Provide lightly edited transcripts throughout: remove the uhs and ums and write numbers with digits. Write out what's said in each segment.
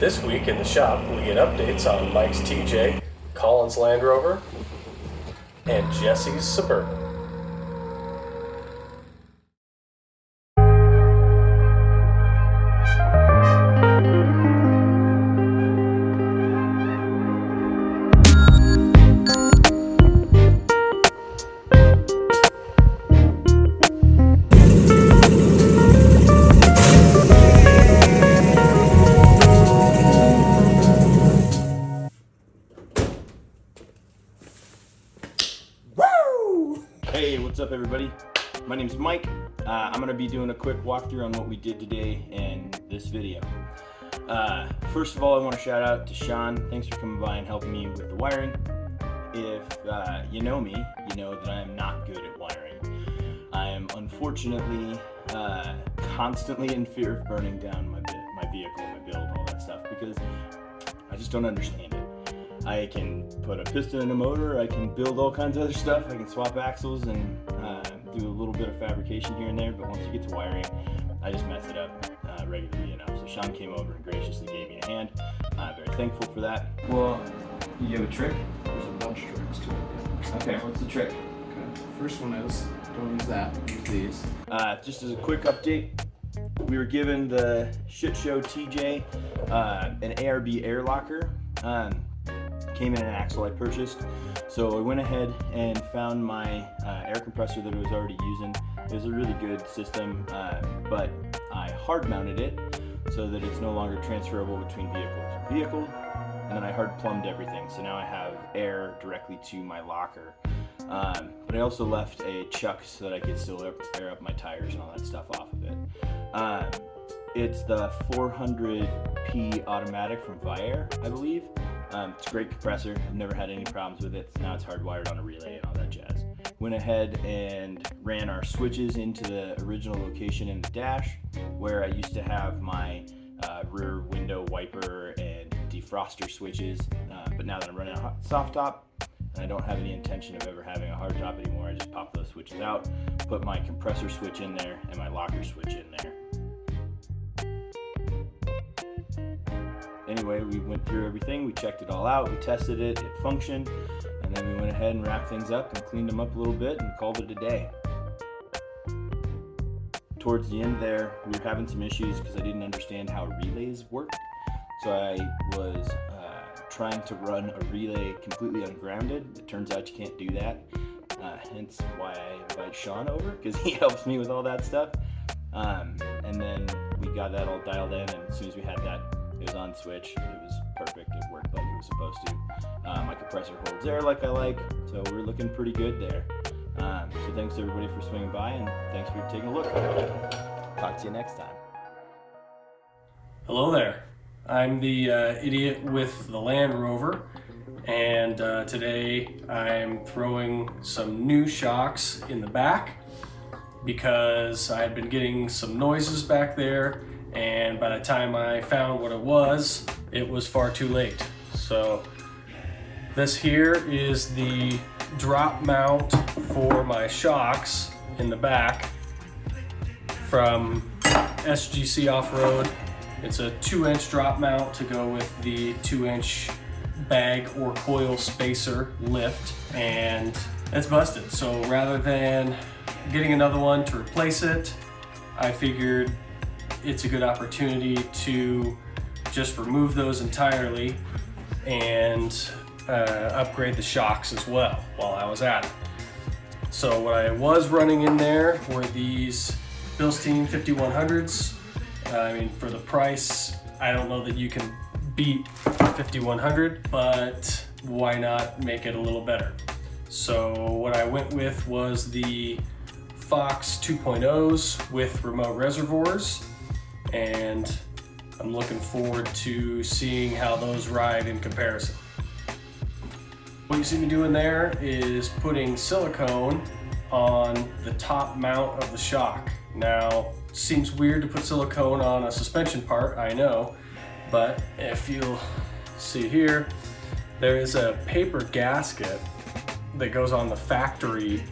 This week in the shop, we get updates on Mike's TJ, Colin's Land Rover, and Jesse's Suburban. Hey, what's up everybody? My name's Mike. I'm going to be doing a quick walkthrough on what we did today in this video. First of all, I want to shout out to Sean. Thanks for coming by and helping me with the wiring. If you know me, you know that I am not good at wiring. I am unfortunately constantly in fear of burning down my vehicle, my build, all that stuff, because I just don't understand it. I can put a piston in a motor, I can build all kinds of other stuff, I can swap axles and do a little bit of fabrication here and there, but once you get to wiring, I just mess it up regularly enough. So Sean came over and graciously gave me a hand. I'm very thankful for that. Well, you have a trick? There's a bunch of tricks to it. Okay, what's the trick? Okay. First one is, don't use that, use these. Just as a quick update, we were given the shit show TJ an ARB air locker. Came in an axle I purchased, so I went ahead and found my air compressor that I was already using. It was a really good system, but I hard mounted it so that it's no longer transferable between vehicle to vehicle, and then I hard plumbed everything, so now I have air directly to my locker. But I also left a chuck so that I could still air up my tires and all that stuff off of it. It's the 400p automatic from Viair, I believe. It's a great compressor. I've never had any problems with it. Now it's hardwired on a relay and all that jazz. Went ahead and ran our switches into the original location in the dash where I used to have my rear window wiper and defroster switches. But now that I'm running a soft top and I don't have any intention of ever having a hard top anymore, I just pop those switches out, put my compressor switch in there and my locker switch in there. Anyway, we went through everything, we checked it all out, we tested it, it functioned, and then we went ahead and wrapped things up and cleaned them up a little bit and called it a day. Towards the end there, we were having some issues because I didn't understand how relays work. So I was trying to run a relay completely ungrounded. It turns out you can't do that, hence why I invite Sean over, because he helps me with all that stuff. And then we got that all dialed in, and as soon as we had that, it was on switch, it was perfect, it worked like it was supposed to. My compressor holds air like I like, so we're looking pretty good there. So thanks everybody for swinging by, and thanks for taking a look. Talk to you next time. Hello there. I'm the idiot with the Land Rover, and today I'm throwing some new shocks in the back because I had been getting some noises back there, and by the time I found what it was far too late. So this here is the drop mount for my shocks in the back from SGC Offroad. It's a 2-inch drop mount to go with the 2-inch bag or coil spacer lift, and it's busted. So rather than getting another one to replace it, I figured it's a good opportunity to just remove those entirely and upgrade the shocks as well while I was at it. So what I was running in there were these Bilstein 5100s. I mean, for the price, I don't know that you can beat 5100, but why not make it a little better? So what I went with was the Fox 2.0s with remote reservoirs, and I'm looking forward to seeing how those ride in comparison. What you see me doing there is putting silicone on the top mount of the shock. Now, it seems weird to put silicone on a suspension part, I know, but if you'll see here, there is a paper gasket that goes on the factory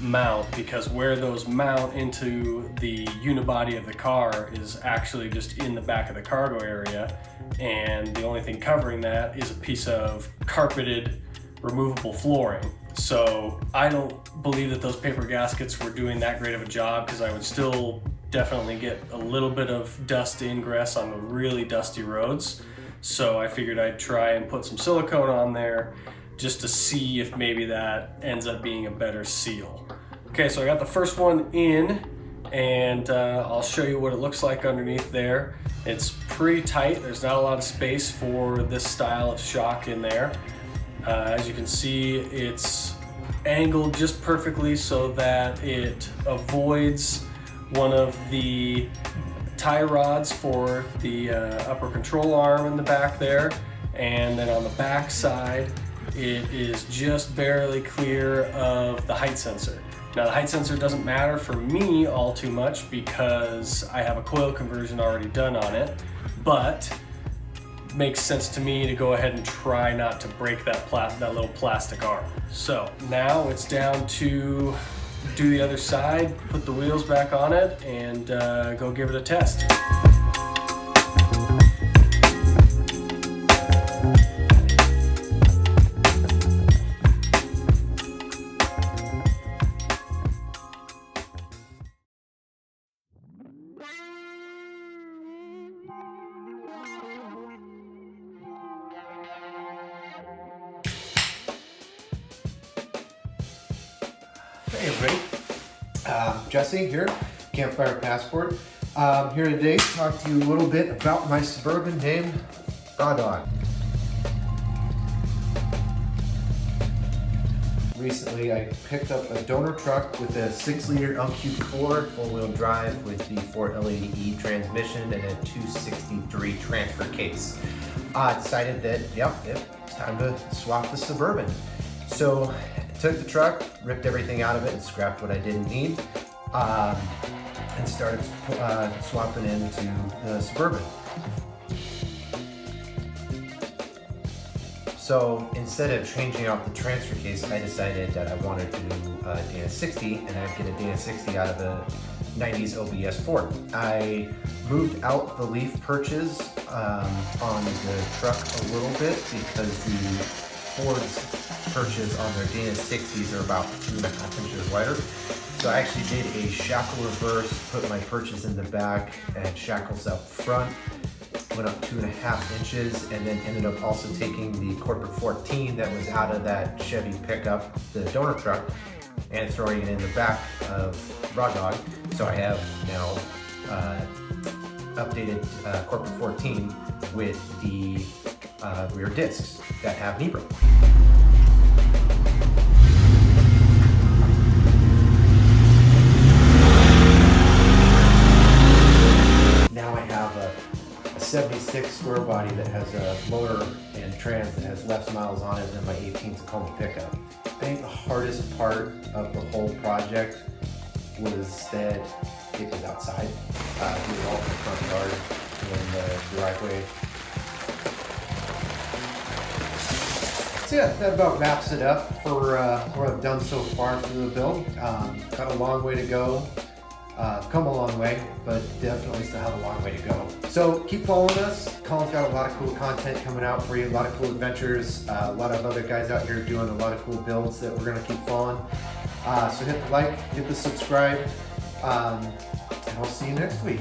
mount, because where those mount into the unibody of the car is actually just in the back of the cargo area, and the only thing covering that is a piece of carpeted removable flooring. So I don't believe that those paper gaskets were doing that great of a job, because I would still definitely get a little bit of dust ingress on the really dusty roads. So I figured I'd try and put some silicone on there just to see if maybe that ends up being a better seal. Okay, so I got the first one in, and I'll show you what it looks like underneath there. It's pretty tight. There's not a lot of space for this style of shock in there. As you can see, it's angled just perfectly so that it avoids one of the tie rods for the upper control arm in the back there. And then on the back side, it is just barely clear of the height sensor. Now, the height sensor doesn't matter for me all too much because I have a coil conversion already done on it, but makes sense to me to go ahead and try not to break that little plastic arm. So now it's down to do the other side, put the wheels back on it, and go give it a test. Hey everybody, Jesse here, Campfire Passport. Here today to talk to you a little bit about my Suburban named Raw Dog. Recently I picked up a donor truck with a 6-liter LQ4 4-wheel drive with the 480E transmission and a 263 transfer case. I decided that, it's time to swap the Suburban. So took the truck, ripped everything out of it and scrapped what I didn't need, and started swapping into the Suburban. So instead of changing out the transfer case, I decided that I wanted to do a Dana 60, and I'd get a Dana 60 out of a 90s OBS Ford. I moved out the leaf perches on the truck a little bit because the Ford's perches on their Dana 60s are about 2.5 inches wider. So I actually did a shackle reverse, put my perches in the back and shackles up front, went up 2.5 inches, and then ended up also taking the corporate 14 that was out of that Chevy pickup, the donor truck, and throwing it in the back of Raw Dog. So I have now updated corporate 14 with the rear discs that have knee brace. Now I have a 76 square body that has a motor and trans that has less miles on it than my 18 Tacoma pickup. I think the hardest part of the whole project was that it was outside. We were all in the front yard and the driveway. So yeah, that about wraps it up for what I've done so far through the build. Got a long way to go. Come a long way, but definitely still have a long way to go. So keep following us. Colin's got a lot of cool content coming out for you, a lot of cool adventures, a lot of other guys out here doing a lot of cool builds that we're gonna keep following. So hit the like, hit the subscribe, and I'll see you next week.